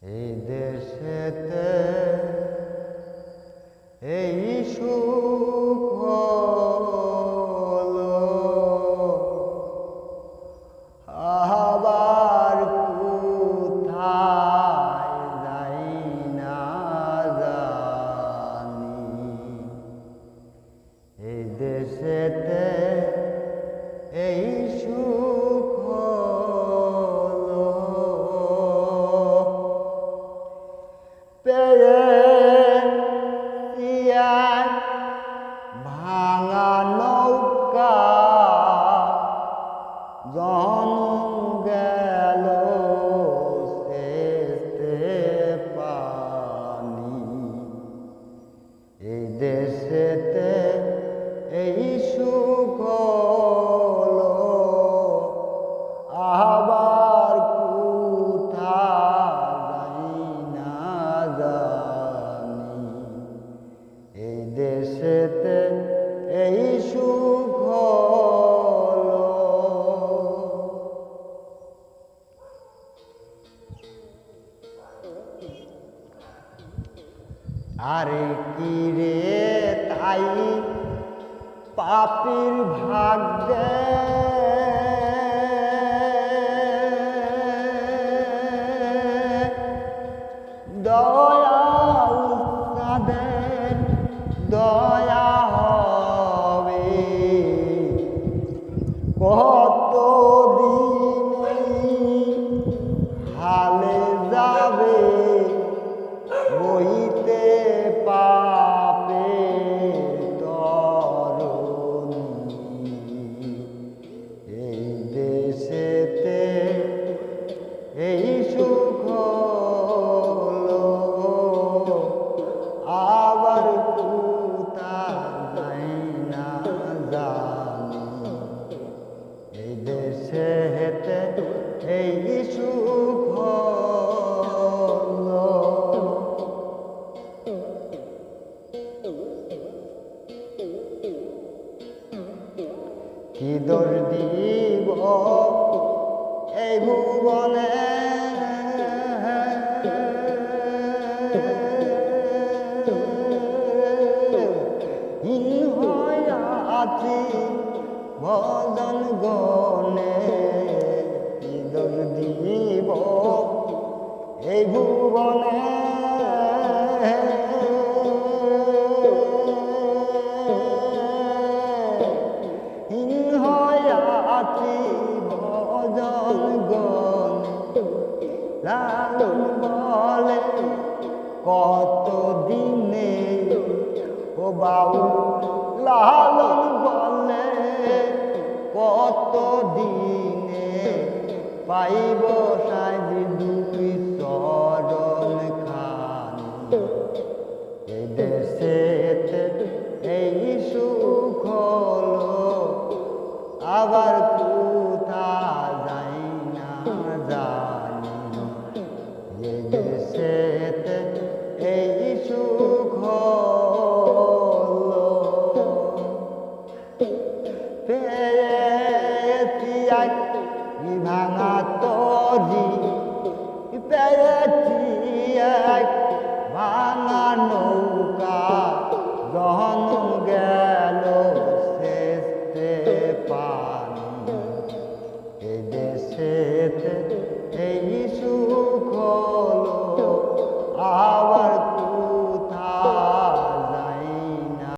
এই দেশেতে এই সুখ হলো, আবার কোথায় যাই না জানি। এই দেশেতে এই সুখ হলো, পেয়েছিয়ার ভাঙা নৌকা জনম গেল শেষে পানি। এই দেশেতে এই সুখ হলো, আবার কোথায় না জানি। এই দেশেতে এই সুখ হলো। আরে কি রে তাই পাপীর ভাগ্যে দয়াল তাদের দয়া হবে। কত দিনে হালে যাবে বইতে পাপে তরণী। এই দেশেতে এই সুখ হলো, আবার কোথায় না জানি। এই দেশেতে এই সুখ হলো। কি দোষ দিব এই ভুবনে, হীন হইয়া আছি ভজন গণে। কি দোষ দিব এই ভুবনে, হীন হইয়া আছি ভজন গণে। লালন বলে কত দিনে, ও বাবু লালন বলে কত দিনে পাইব সাই